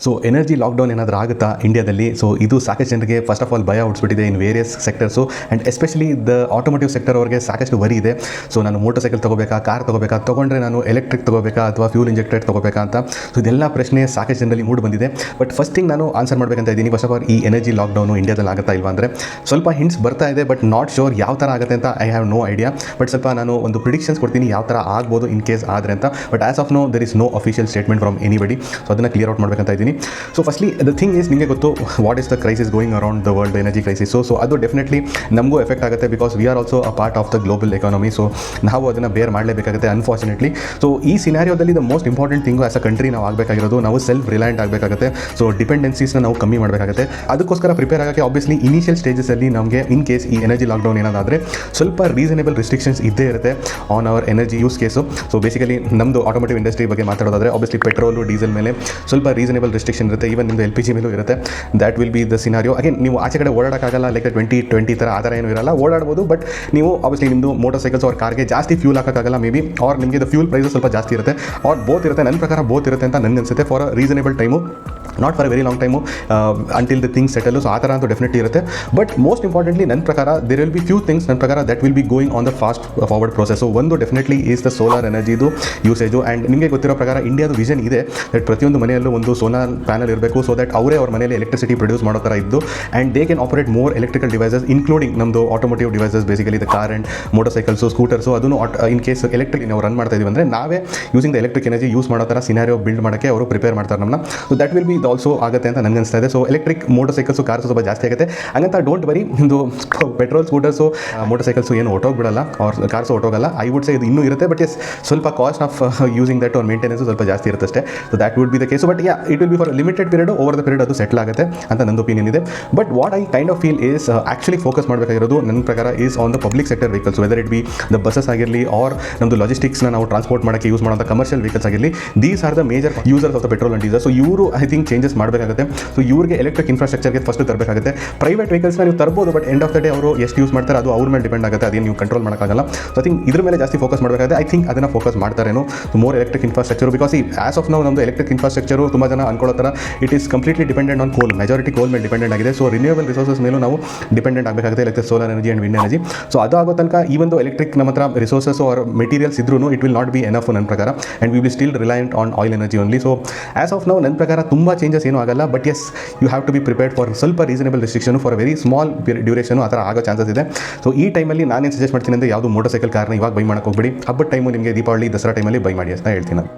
So energy lockdown ಏನಾದರೂ ಆಗುತ್ತಾ ಇಂಡಿಯಾದಲ್ಲಿ? ಸೊ ಇದು ಸಾಕಷ್ಟು ಜನರಿಗೆ ಫಸ್ಟ್ ಆಫ್ ಆಲ್ ಭಯ ಹುಟ್ಟಿಸ್ಬಿಟ್ಟಿದೆ in various sectors and especially the automotive sector ಅವ್ರಿಗೆ ಸಾಕಷ್ಟು ವರಿ ಇದೆ. ಸೊ ನಾನು ಮೋಟರ್ ಸೈಕಲ್ ತೊಗೋಬೇಕಾ, ಕಾರ್ ತೊಗೋಬೇಕಾ, ತೊಗೊಂಡ್ರೆ ನಾನು ಎಲೆಕ್ಟ್ರಿಕ್ ತೊಗೋಬೇಕಾ ಅಥವಾ ಫ್ಯೂಲ್ ಇಂಜೆಕ್ಟೆಡ್ ತೊಗೋಬೇಕಾ ಅಂತ. ಸೊ ಇದೆಲ್ಲ ಪ್ರಶ್ನೆ ಸಾಕಷ್ಟು ಜನರಲ್ಲಿ ಮೂಡ್ ಬಂದಿದೆ. ಬಟ್ ಫಸ್ಟ್ ಥಿಂಗ್ ನಾನು ಆನ್ಸರ್ ಮಾಡಬೇಕಂತ ಇದ್ದೀನಿ. ಫಸ್ಟ್ ಆಫ್ ಆಲ್ ಈ ಎನರ್ಜಿ ಲಾಕ್ಡೌನು ಇಂಡಿಯಾದಲ್ಲಿ ಆಗುತ್ತಾ ಇಲ್ವಾ ಅಂದರೆ ಸ್ವಲ್ಪ ಹಿಂಟ್ಸ್ ಬರ್ತಾ ಇದೆ, ಬಟ್ ನಾಟ್ ಶೋರ್ ಯಾವ ಥರ ಆಗುತ್ತೆ ಅಂತ. I have no idea. But ಸ್ವಲ್ಪ ನಾನು ಒಂದು ಪ್ರಿಡಿಕ್ಷನ್ಸ್ ಕೊಡ್ತೀನಿ ಯಾವ ಥರ ಆಗ್ಬೋದು ಇನ್ ಕೇಸ್ ಆದರೆ ಅಂತ. But as of now there is no official statement from anybody. So ಅದನ್ನು ಕ್ಲಿಯರ್ ಔಟ್ ಮಾಡಬೇಕಂತ ಇದ್ದೀನಿ. So firstly the thing is, ನಿಮಗೆ ಗೊತ್ತು what is the crisis going around the world, energy crisis. So ಅದು definitely ನಮಗೂ effect ಆಗುತ್ತೆ because we are also a part of the global economy. So ನಾವು ಅದನ್ನು bear ಮಾಡಲೇಬೇಕಾಗುತ್ತೆ ಅನ್ಫಾರ್ಚುನೇಟ್ಲಿ. ಸೊ ಈ ಸಿನಾರಿಯೋದಲ್ಲಿ the most important thing as a country ನಾವು ಆಗಬೇಕಾಗಿರೋದು, ನಾವು ಸೆಲ್ಫ್ ರಿಲಯಂಟ್ ಆಗಬೇಕಾಗುತ್ತೆ. ಸೊ ಡಿಪೆಂಡೆನ್ಸೀಸ್ನ ನಾವು ಕಮ್ಮಿ ಮಾಡಬೇಕಾಗುತ್ತೆ. ಅದಕ್ಕೋಸ್ಕರ ಪ್ರಿಪೇರ್ ಆಗೋಕ್ಕೆ ಆಬ್ವಿಯಸ್ಲಿ ಇನಿಷಿಯಲ್ ಸ್ಟೇಜಸಲ್ಲಿ ನಮಗೆ ಇನ್ ಕೇಸ್ ಈ ಎನರ್ಜಿ ಲಾಕ್ಡೌನ್ ಏನಾದರೆ ಸ್ವಲ್ಪ ರೀಸನೇಬಲ್ ರಿಸ್ಟ್ರಿಕ್ಷನ್ಸ್ ಇದ್ದೇ ಇರುತ್ತೆ on our energy use case. So basically ನಮ್ಮದು ಆಟೋಮೋಟಿವ್ ಇಂಡಸ್ಟ್ರಿ ಬಗ್ಗೆ ಮಾತಾಡೋದಾದರೆ ಆಬ್ವಿಯಸ್ಲಿ ಪೆಟ್ರೋಲು ಡೀಸೆಲ್ ಮೇಲೆ ಸ್ವಲ್ಪ ರೀಸನೇಬಲ್ ರಿಸ್ಟ್ರಿಕ್ಷನ್ ಇರುತ್ತೆ. ಈವನ್ ನಿಮ್ಮದು LPG ಮೇಲೂ ಇರುತ್ತೆ. That will be the scenario. Again ನೀವು ಆಚೆ ಕಡೆ ಓಡಾಡೋಕ್ಕಾಗಲ್ಲ, ಲೈಕ್ 2020 ಥರ ಆ ಥರ ಏನೂ ಇರಲ್ಲ, ಓಡಾಡ್ಬೋದು. ಬಟ್ ನೀವು ಆಬ್ವಿಯಸ್ಲಿ ನಿಮ್ಮದು ಮೋಟರ್ ಸೈಕಲ್ಸ್ ಅವ್ರ ಕಾರ್ಗೆ ಜಾಸ್ತಿ ಫ್ಯೂಲ್ ಹಾಕೋಕ್ಕಾಗಲ್ಲ ಮೇ ಬಿ, ಆರ್ ನಿಮಗೆ ದ ಫ್ಯೂಲ್ ಪ್ರೈಸಸ್ ಸ್ವಲ್ಪ ಜಾಸ್ತಿ ಇರುತ್ತೆ, ಆರ್ ಬೋತ್ ಇರುತ್ತೆ. ನನ್ನ ಪ್ರಕಾರ ಬೋತ್ ಇರುತ್ತೆ ಅಂತ ನನಗೆ ಅನಿಸುತ್ತೆ. For a reasonable time, not for A very long time, until the things settle. So ಆ ಥರ ಅಂತೂ ಡೆಫಿನೆಟ್ಲಿ ಇರುತ್ತೆ. ಬಟ್ ಮೋಸ್ಟ್ ಇಂಪಾರ್ಟೆಂಟ್ಲಿ ನನ್ನ ಪ್ರಕಾರ there will be few things ನನ್ನ ಪ್ರಕಾರ that will be going on the fast forward process. ಒಂದು definitely is the solar ಎನರ್ಜಿದು ಯೂಸೇಜು. ಆ್ಯಂಡ್ ನಿಮಗೆ ಗೊತ್ತಿರೋ ಪ್ರಕಾರ ಇಂಡಿಯಾದ ವಿಷನ್ ಇದೆ ದಟ್ ಪ್ರತಿಯೊಂದು ಮನೆಯಲ್ಲೂ ಒಂದು ಸೋಲಾರ್ ಪ್ಯಾನಲ್ ಇರಬೇಕು, ಸೊ ದಟ್ ಅವರೇ ಅವ್ರ ಮನೆಯಲ್ಲಿ ಎಲೆಕ್ಟ್ರಿಸಿಟಿ ಪ್ರೊಡ್ಯೂಸ್ ಮಾಡೋ ಥರ ಇದ್ದು and they can operate more electrical devices including ನಮ್ಮದು automotive devices, basically the car and motor cycles, scooters. ಅದನ್ನು ಇನ್ ಕೇಸ್ ಎಲೆಕ್ಟ್ರಿಕ್ ನಾವು ರನ್ ಮಾಡ್ತಾ ಇದೀವಿ ಅಂದರೆ ನಾವೇ using the electric energy use ಮಾಡೋ ಥರ ಸಿನಾರಿಯೋ ಬಿಲ್ಡ್ ಮಾಡೋಕ್ಕೆ ಅವರು ಪ್ರಿಪೇರ್ ಮಾಡ್ತಾರೆ ನಮ್ಮನ್ನ. So that will be also ಆಗುತ್ತೆ ಅಂತ ನನಗೆ ಅನಿಸ್ತಾ ಇದೆ. So electric motor cycles, cars ಸ್ವಲ್ಪ ಜಾಸ್ತಿ ಆಗುತ್ತೆ. ಹಂಗಂತ ಡೋಂಟ್ ವರಿ, ಒಂದು ಪೆಟ್ರೋಲ್ ಸ್ಕೂಟರ್ಸು, ಮೋಟರ್ ಸೈಕಲ್ಸು ಏನು ಹೊಟ್ಟೋಗ್ಬಿಡಲ್ಲ, ಅವ್ರ ಕಾರ್ಸು ಹೊಟ್ಟೋಗಲ್ಲ. ಐ ವುಡ್ ಸೇ ಇದು ಇನ್ನೂ ಇರುತ್ತೆ, ಬಟ್ ಎಸ್ ಸ್ವಲ್ಪ cost of using that are maintenance ಸ್ವಲ್ಪ ಜಾಸ್ತಿ ಇರುತ್ತೆ ಅಷ್ಟೇ. So that would be the case. But it will be for limited period, over the period ಅದು ಸೆಟ್ಲ್ ಆಗುತ್ತೆ ಅಂತ ನಂದು ಒಪಿನಿಯನ್ ಇದೆ. But what I kind of feel is actually focus ಮಾಡಬೇಕಾಗಿರೋದು ನನ್ನ ಪ್ರಕಾರ is on the public sector vehicles, whether it be the buses ಆಗಿರಲಿ R ನಮ್ಮದು ಲಾಜಿಸ್ಟಿಕ್ಸ್ನ ನಾವು ಟ್ರಾನ್ಸ್ಪೋರ್ಟ್ ಮಾಡೋಕ್ಕೆ ಯೂಸ್ ಮಾಡೋಂಥ ಕಮರ್ಷಿಯಲ್ ವೆಹಿಕಲ್ಸ್ ಆಗಿರಲಿ. These are the major users of the petrol and diesel. So ಇವರು ಐ ಥಿಂಕ್ ಚೇಂಜಸ್ ಮಾಡಬೇಕಾಗುತ್ತೆ. ಸೊ ಇವ್ರಿಗೆ electric ಇನ್ಫ್ರಾಸ್ಟ್ರಕ್ಚರ್ಗೆ first ತರಬೇಕಾಗುತ್ತೆ. Private ವೆಹಿಕಲ್ಸ್ನ ನೀವು ತರ್ಬೋದು, but end of the day ಅವರು ಎಷ್ಟು ಯೂಸ್ ಮಾಡ್ತಾರೆ ಅದು ಅವ್ರ ಮೇಲೆ ಡಿಪೆಂಡ್ ಆಗುತ್ತೆ. ಅದೇನು ನೀವು ಕಂಟ್ರೋಲ್ ಮಾಡೋಕ್ಕಾಗಲ್ಲ. ಸೊ ಐ ಥಿಂಕ್ ಇದ್ರ ಮೇಲೆ ಜಾಸ್ತಿ ಫೋಕಸ್ ಮಾಡಬೇಕಾಗುತ್ತೆ. ಐ ಥಿಂಕ್ ಅದನ್ನು ಫೋಕಸ್ ಮಾಡ್ತಾರೇನೋ ಮೋರ್ ಎಲೆಕ್ಟ್ರಿಕ್ ಇನ್ಫ್ರಾಸ್ಟ್ರಕ್ಚರ್. ಬಿಕಾಸ್ ಈ ಆಸ್ ಆಫ್ ನಾವು ನಮ್ಮದು ಎಲೆಕ್ಟ್ರಿಕ್ ಇನ್ಫ್ರಾಸ್ಟ್ರಕ್ಚರು ತುಂಬ ಜನ ಅನ್ಕೊಳ್ಳೋ ಥರ it is completely dependent on coal, majority coal ಮೇಲೆ ಡಿಪೆಂಡೆಂಟ್ ಆಗಿದೆ. ಸೊ ರಿನ್ಯೂವಬಲ್ ರಿಸೋರ್ಸಸ್ ಮೇಲೂ ನಾವು ಡಿಪೆಂಡೆಂಟ್ ಆಗಬೇಕಾಗುತ್ತೆ, like solar energy and wind energy. So ಅದು ಆಗೋ ತನಕ ಈ ಒಂದು ಎಲೆಕ್ಟ್ರಿಕ್ ನಮ್ಮ ಹತ್ರ ರಿಸೋರ್ಸಸ್ ಆರ್ ಮೆಟೀರಿಯಲ್ಸ್ ಇದ್ರೂ it will not be enough ನನ್ನ ಪ್ರಕಾರ, and we will still reliant on oil energy only. So as of now ನನ್ನ ಪ್ರಕಾರ ತುಂಬ ಚೇಂಜಸ್ ಏನೂ ಆಗಲ್ಲ. But yes you have to be prepared for ಸ್ವಲ್ಪ reasonable restriction for very small duration ಆ ಥರ ಆಗೋ ಚಾನ್ಸಸ್ ಇದೆ. ಸೊ ಈ ಟೈಮಲ್ಲಿ ನಾನೇನು ಸಜೆಸ್ಟ್ ಮಾಡ್ತೀನಿ ಅಂದರೆ ಯಾವುದು ಮೋಟರ್ ಸೈಕಲ್ ಕಾರ್ನ ಇವಾಗ ಬೈ ಮಾಡೋಕೆ ಹೋಗ್ಬಿಡಿ. ಹಬ್ಬದ ಟೈಮು ನಿಮಗೆ ದೀಪಾವಳಿ ದಸರಾ ಟೈಮಲ್ಲಿ ಬೈ ಮಾಡಿ ಅಂತ ಹೇಳ್ತೀನಿ ನಾನು.